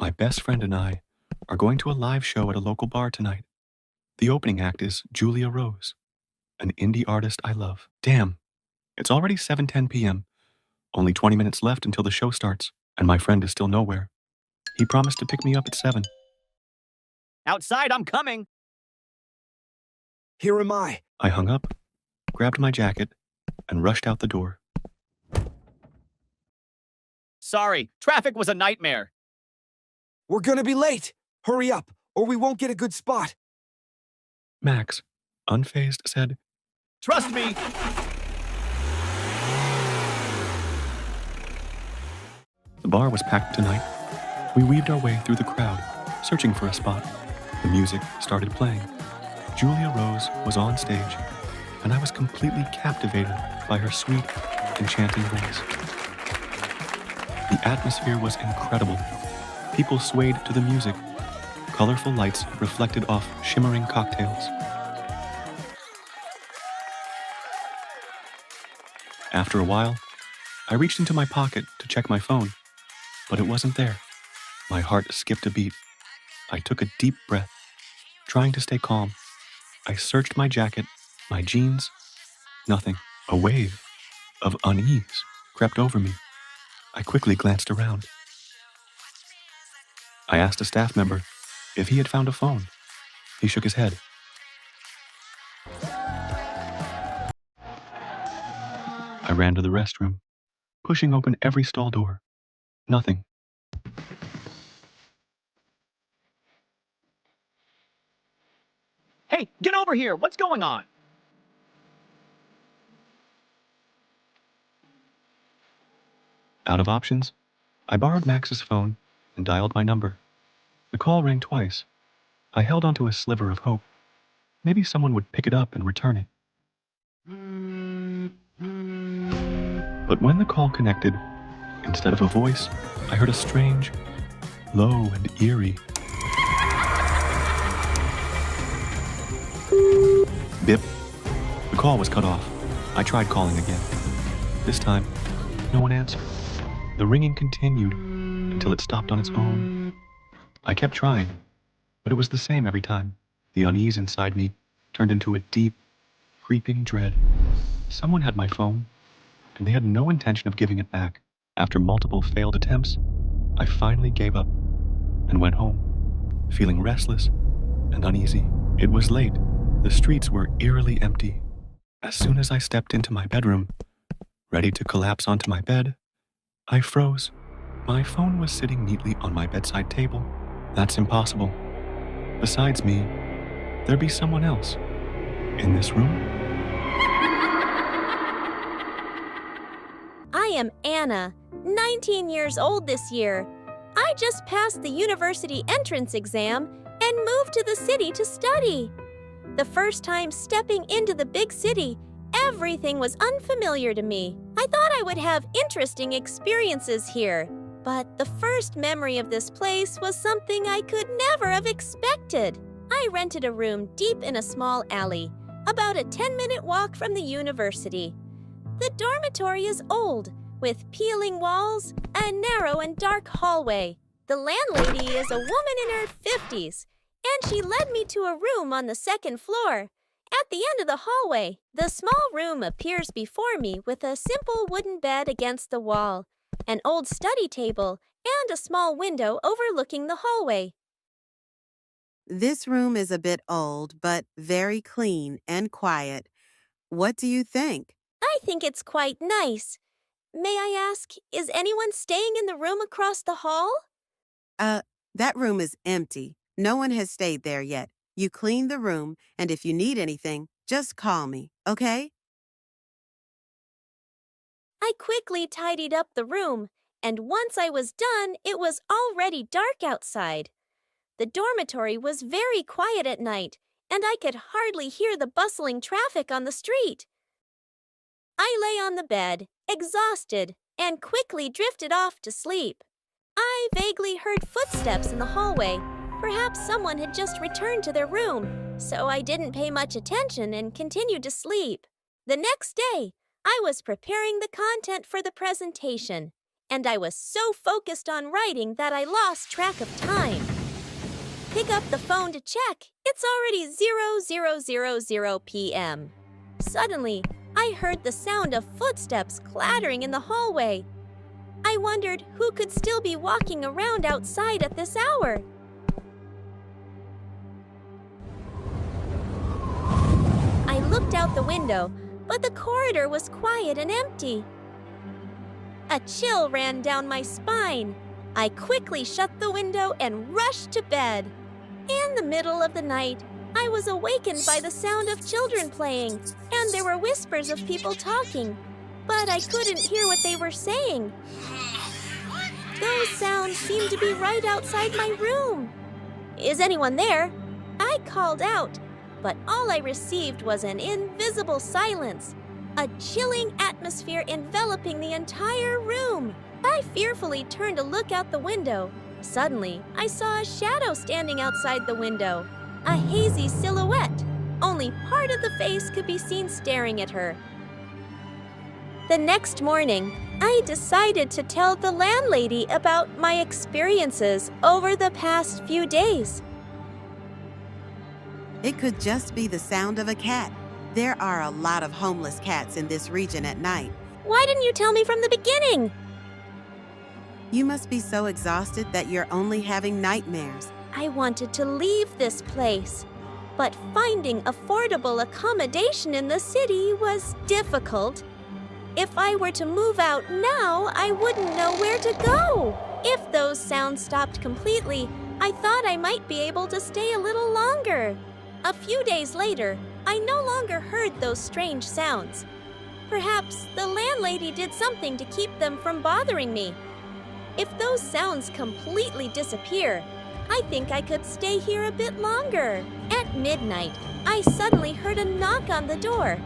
My best friend and I are going to a live show at a local bar tonight. The opening act is Julia Rose, an indie artist I love. Damn, it's already 7:10 p.m. Only 20 minutes left until the show starts, and my friend is still nowhere. He promised to pick me up at 7. Outside, I'm coming. Here am I. I hung up, grabbed my jacket, and rushed out the door. Sorry, traffic was a nightmare. We're gonna be late. Hurry up, or we won't get a good spot. Max, unfazed, said, Trust me. The bar was packed tonight. We weaved our way through the crowd, searching for a spot. The music started playing. Julia Rose was on stage, and I was completely captivated by her sweet, enchanting voice. The atmosphere was incredible. People swayed to the music. Colorful lights reflected off shimmering cocktails. After a while, I reached into my pocket to check my phone, but it wasn't there. My heart skipped a beat. I took a deep breath, trying to stay calm. I searched my jacket, my jeans. Nothing. A wave of unease crept over me. I quickly glanced around. I asked a staff member if he had found a phone. He shook his head. I ran to the restroom, pushing open every stall door. Nothing. Hey, get over here. What's going on? Out of options, I borrowed Max's phone and dialed my number. The call rang twice. I held onto a sliver of hope. Maybe someone would pick it up and return it. But when the call connected, instead of a voice, I heard a strange, low and eerie bip. The call was cut off. I tried calling again. This time, no one answered. The ringing continued until it stopped on its own. I kept trying, but it was the same every time. The unease inside me turned into a deep, creeping dread. Someone had my phone, and they had no intention of giving it back. After multiple failed attempts, I finally gave up and went home, feeling restless and uneasy. It was late. The streets were eerily empty. As soon as I stepped into my bedroom, ready to collapse onto my bed, I froze. My phone was sitting neatly on my bedside table. That's impossible. Besides me, there'd be someone else in this room. I am Anna, 19 years old this year. I just passed the university entrance exam and moved to the city to study. The first time stepping into the big city, everything was unfamiliar to me. I thought I would have interesting experiences here, but the first memory of this place was something I could never have expected. I rented a room deep in a small alley, about a 10-minute walk from the university. The dormitory is old, with peeling walls, a narrow and dark hallway. The landlady is a woman in her 50s, and she led me to a room on the second floor. At the end of the hallway, the small room appears before me with a simple wooden bed against the wall, an old study table, and a small window overlooking the hallway. This room is a bit old, but very clean and quiet. What do you think? I think it's quite nice. May I ask, is anyone staying in the room across the hall? That room is empty. No one has stayed there yet. You clean the room, and if you need anything, just call me, okay? I quickly tidied up the room, and once I was done, it was already dark outside. The dormitory was very quiet at night, and I could hardly hear the bustling traffic on the street. I lay on the bed, exhausted, and quickly drifted off to sleep. I vaguely heard footsteps in the hallway. Perhaps someone had just returned to their room, so I didn't pay much attention and continued to sleep. The next day, I was preparing the content for the presentation. and I was so focused on writing that I lost track of time. Pick up the phone to check. It's already 0000 p.m. Suddenly, I heard the sound of footsteps clattering in the hallway. I wondered who could still be walking around outside at this hour. I looked out the window, but the corridor was quiet and empty. A chill ran down my spine. I quickly shut the window and rushed to bed. In the middle of the night, I was awakened by the sound of children playing, and there were whispers of people talking, but I couldn't hear what they were saying. Those sounds seemed to be right outside my room. Is anyone there? I called out, but all I received was an invisible silence, a chilling atmosphere enveloping the entire room. I fearfully turned to look out the window. Suddenly, I saw a shadow standing outside the window, a hazy silhouette. Only part of the face could be seen staring at her. The next morning, I decided to tell the landlady about my experiences over the past few days. It could just be the sound of a cat. There are a lot of homeless cats in this region at night. Why didn't you tell me from the beginning? You must be so exhausted that you're only having nightmares. I wanted to leave this place, but finding affordable accommodation in the city was difficult. If I were to move out now, I wouldn't know where to go. If those sounds stopped completely, I thought I might be able to stay a little longer. A few days later, I no longer heard those strange sounds. Perhaps the landlady did something to keep them from bothering me. If those sounds completely disappear, I think I could stay here a bit longer. At midnight, I suddenly heard a knock on the door.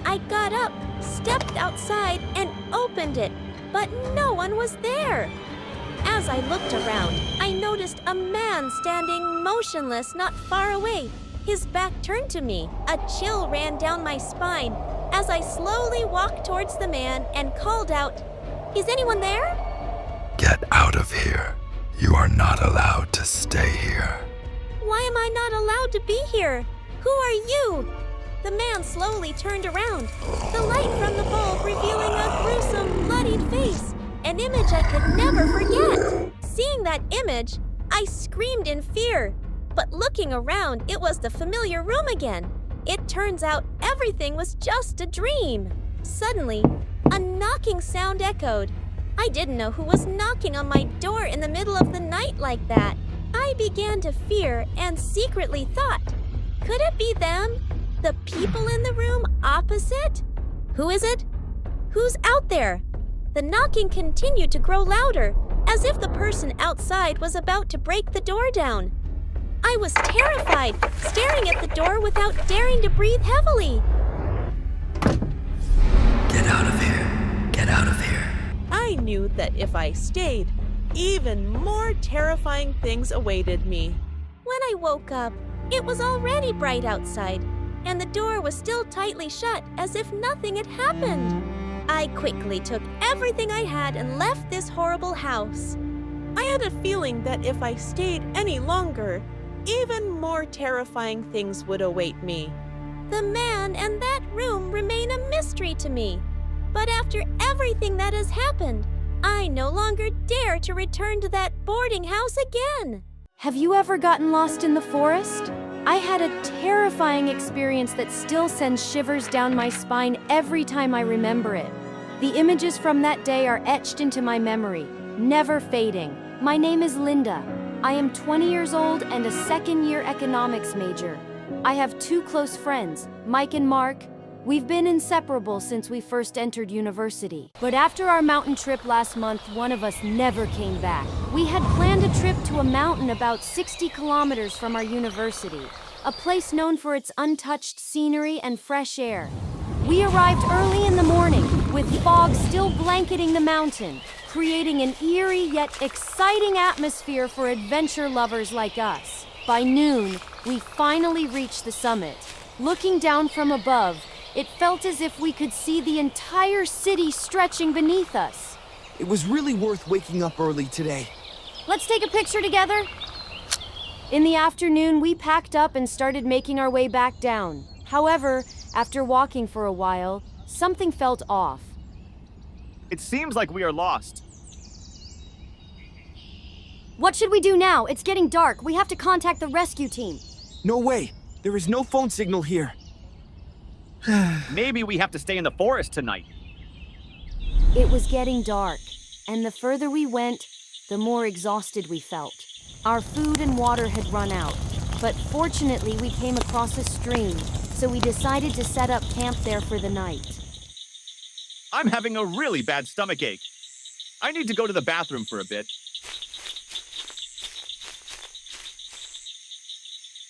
I got up, stepped outside, and opened it, but no one was there. As I looked around, I noticed a man standing motionless not far away, his back turned to me. A chill ran down my spine as I slowly walked towards the man and called out, "Is anyone there?" Get out of here. You are not allowed to stay here. Why am I not allowed to be here? Who are you? The man slowly turned around, the light from the bulb revealing a gruesome, bloodied face, an image I could never forget. Seeing that image, I screamed in fear. But looking around, it was the familiar room again. It turns out everything was just a dream. Suddenly, a knocking sound echoed. I didn't know who was knocking on my door in the middle of the night like that. I began to fear and secretly thought, could it be them? The people in the room opposite? Who is it? Who's out there? The knocking continued to grow louder, as if the person outside was about to break the door down. I was terrified, staring at the door without daring to breathe heavily. Get out of here. Get out of here. I knew that if I stayed, even more terrifying things awaited me. When I woke up, it was already bright outside, and the door was still tightly shut as if nothing had happened. I quickly took everything I had and left this horrible house. I had a feeling that if I stayed any longer, even more terrifying things would await me. The man and that room remain a mystery to me. But after everything that has happened, I no longer dare to return to that boarding house again. Have you ever gotten lost in the forest? I had a terrifying experience that still sends shivers down my spine every time I remember it. The images from that day are etched into my memory, never fading. My name is Linda. I am 20 years old and a second-year economics major. I have two close friends, Mike and Mark. We've been inseparable since we first entered university. But after our mountain trip last month, one of us never came back. We had planned a trip to a mountain about 60 kilometers from our university, a place known for its untouched scenery and fresh air. We arrived early in the morning, with fog still blanketing the mountain, creating an eerie yet exciting atmosphere for adventure lovers like us. By noon, we finally reached the summit. Looking down from above, it felt as if we could see the entire city stretching beneath us. It was really worth waking up early today. Let's take a picture together. In the afternoon, we packed up and started making our way back down. However, after walking for a while, something felt off. It seems like we are lost. What should we do now? It's getting dark. We have to contact the rescue team. No way. There is no phone signal here. Maybe we have to stay in the forest tonight. It was getting dark, and the further we went, the more exhausted we felt. Our food and water had run out, but fortunately we came across a stream, so we decided to set up camp there for the night. I'm having a really bad stomachache. I need to go to the bathroom for a bit.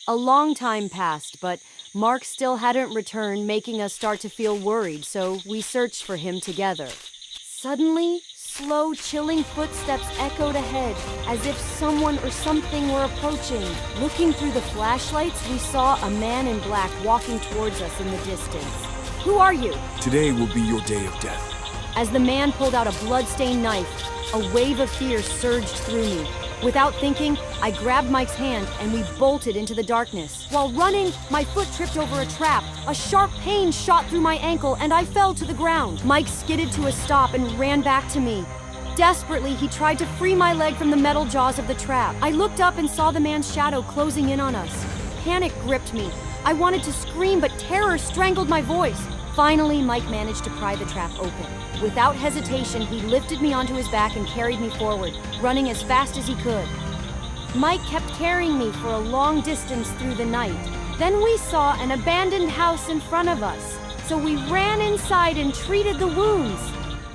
A long time passed, but Mark still hadn't returned, making us start to feel worried, so we searched for him together. Suddenly, slow, chilling footsteps echoed ahead, as if someone or something were approaching. Looking through the flashlights, we saw a man in black walking towards us in the distance. Who are you? Today will be your day of death. As the man pulled out a blood-stained knife, a wave of fear surged through me. Without thinking, I grabbed Mike's hand and we bolted into the darkness. While running, my foot tripped over a trap. A sharp pain shot through my ankle and I fell to the ground. Mike skidded to a stop and ran back to me. Desperately, he tried to free my leg from the metal jaws of the trap. I looked up and saw the man's shadow closing in on us. Panic gripped me. I wanted to scream, but terror strangled my voice. Finally, Mike managed to pry the trap open. Without hesitation, he lifted me onto his back and carried me forward, running as fast as he could. Mike kept carrying me for a long distance through the night. Then we saw an abandoned house in front of us, so we ran inside and treated the wounds.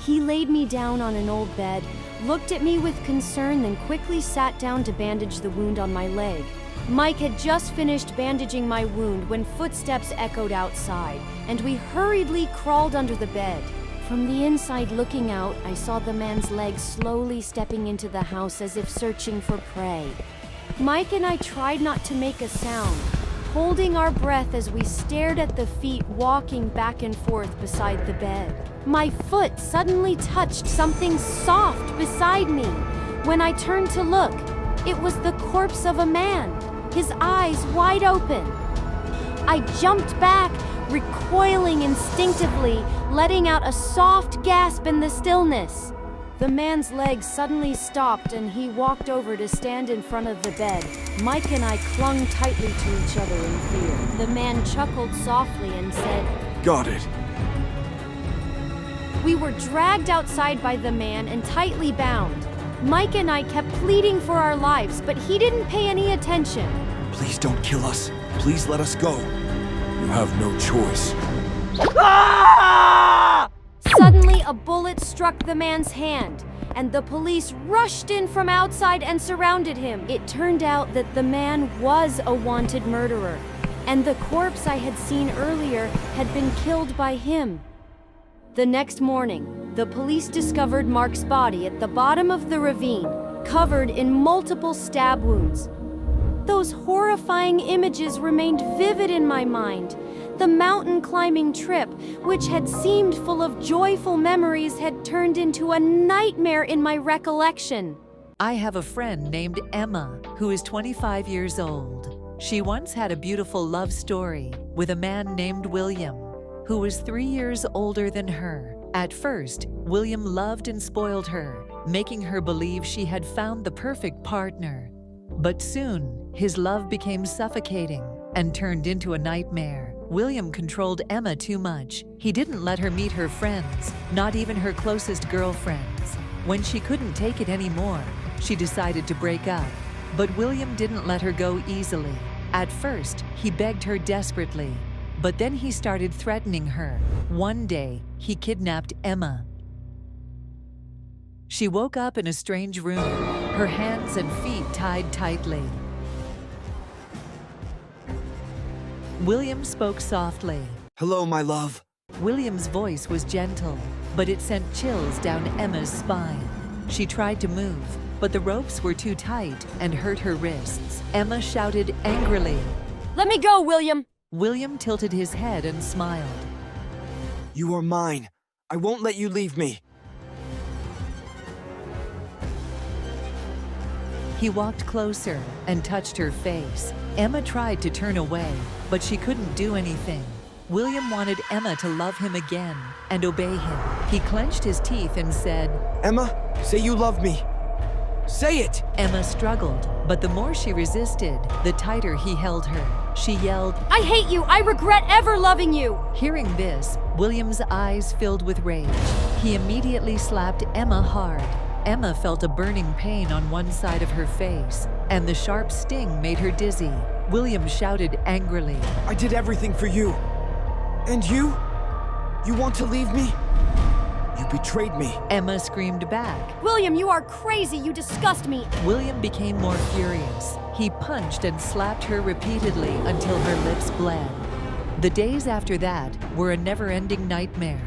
He laid me down on an old bed, looked at me with concern, then quickly sat down to bandage the wound on my leg. Mike had just finished bandaging my wound when footsteps echoed outside, and we hurriedly crawled under the bed. From the inside looking out, I saw the man's legs slowly stepping into the house as if searching for prey. Mike and I tried not to make a sound, holding our breath as we stared at the feet walking back and forth beside the bed. My foot suddenly touched something soft beside me. When I turned to look, it was the corpse of a man, his eyes wide open. I jumped back, recoiling instinctively, letting out a soft gasp in the stillness. The man's legs suddenly stopped and he walked over to stand in front of the bed. Mike and I clung tightly to each other in fear. The man chuckled softly and said, Got it. We were dragged outside by the man and tightly bound. Mike and I kept pleading for our lives, but he didn't pay any attention. Please don't kill us. Please let us go. You have no choice. Suddenly, a bullet struck the man's hand, and the police rushed in from outside and surrounded him. It turned out that the man was a wanted murderer, and the corpse I had seen earlier had been killed by him. The next morning, the police discovered Mark's body at the bottom of the ravine, covered in multiple stab wounds. Those horrifying images remained vivid in my mind. The mountain climbing trip, which had seemed full of joyful memories, had turned into a nightmare in my recollection. I have a friend named Emma, who is 25 years old. She once had a beautiful love story with a man named William, who was 3 years older than her. At first, William loved and spoiled her, making her believe she had found the perfect partner. But soon, his love became suffocating and turned into a nightmare. William controlled Emma too much. He didn't let her meet her friends, not even her closest girlfriends. When she couldn't take it anymore, she decided to break up. But William didn't let her go easily. At first, he begged her desperately, but then he started threatening her. One day, he kidnapped Emma. She woke up in a strange room, her hands and feet tied tightly. William spoke softly. Hello, my love. William's voice was gentle, but it sent chills down Emma's spine. She tried to move, but the ropes were too tight and hurt her wrists. Emma shouted angrily. Let me go, William! William tilted his head and smiled. You are mine. I won't let you leave me. He walked closer and touched her face. Emma tried to turn away, but she couldn't do anything. William wanted Emma to love him again and obey him. He clenched his teeth and said, Emma, say you love me. Say it! Emma struggled, but the more she resisted, the tighter he held her. She yelled, I hate you! I regret ever loving you! Hearing this, William's eyes filled with rage. He immediately slapped Emma hard. Emma felt a burning pain on one side of her face, and the sharp sting made her dizzy. William shouted angrily, I did everything for you. And you? You want to leave me? You betrayed me. Emma screamed back. William, you are crazy! You disgust me! William became more furious. He punched and slapped her repeatedly until her lips bled. The days after that were a never-ending nightmare.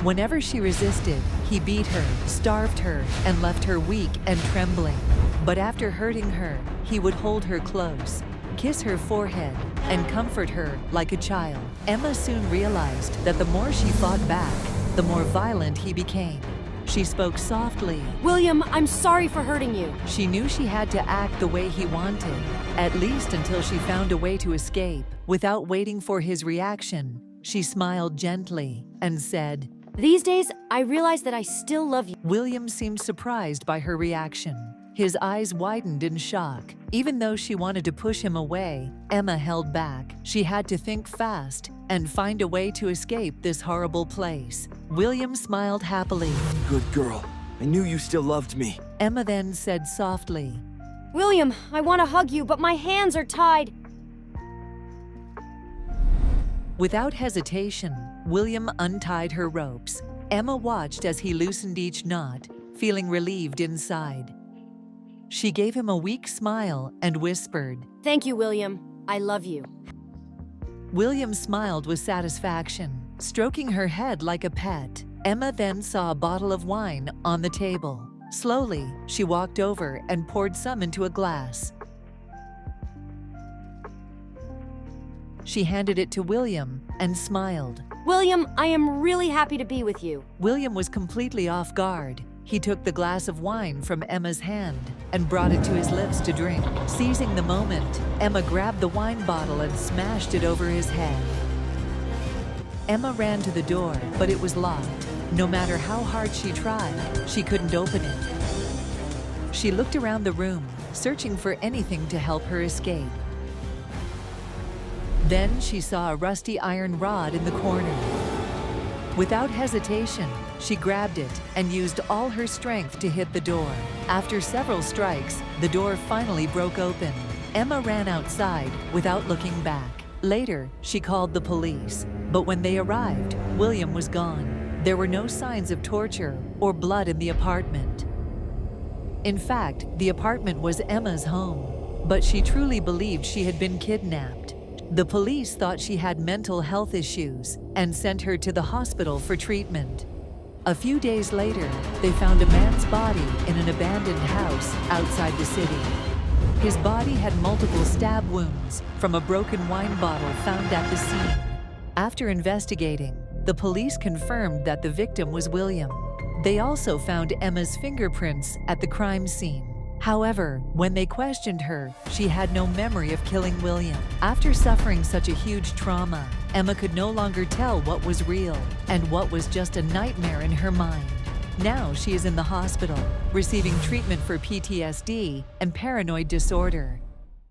Whenever she resisted, he beat her, starved her, and left her weak and trembling. But after hurting her, he would hold her close, kiss her forehead, and comfort her like a child. Emma soon realized that the more she fought back, the more violent he became. She spoke softly. William, I'm sorry for hurting you. She knew she had to act the way he wanted, at least until she found a way to escape. Without waiting for his reaction, she smiled gently and said, These days, I realize that I still love you. William seemed surprised by her reaction. His eyes widened in shock. Even though she wanted to push him away, Emma held back. She had to think fast and find a way to escape this horrible place. William smiled happily. Good girl. I knew you still loved me. Emma then said softly, William, I want to hug you, but my hands are tied. Without hesitation, William untied her ropes. Emma watched as he loosened each knot, feeling relieved inside. She gave him a weak smile and whispered, Thank you, William. I love you. William smiled with satisfaction, stroking her head like a pet. Emma then saw a bottle of wine on the table. Slowly, she walked over and poured some into a glass. She handed it to William and smiled. William, I am really happy to be with you. William was completely off guard. He took the glass of wine from Emma's hand and brought it to his lips to drink. Seizing the moment, Emma grabbed the wine bottle and smashed it over his head. Emma ran to the door, but it was locked. No matter how hard she tried, she couldn't open it. She looked around the room, searching for anything to help her escape. Then she saw a rusty iron rod in the corner. Without hesitation, she grabbed it and used all her strength to hit the door. After several strikes, the door finally broke open. Emma ran outside without looking back. Later, she called the police, but when they arrived, William was gone. There were no signs of torture or blood in the apartment. In fact, the apartment was Emma's home, but she truly believed she had been kidnapped. The police thought she had mental health issues and sent her to the hospital for treatment. A few days later, they found a man's body in an abandoned house outside the city. His body had multiple stab wounds from a broken wine bottle found at the scene. After investigating, the police confirmed that the victim was William. They also found Emma's fingerprints at the crime scene. However, when they questioned her, she had no memory of killing William. After suffering such a huge trauma, Emma could no longer tell what was real and what was just a nightmare in her mind. Now she is in the hospital, receiving treatment for PTSD and paranoid disorder.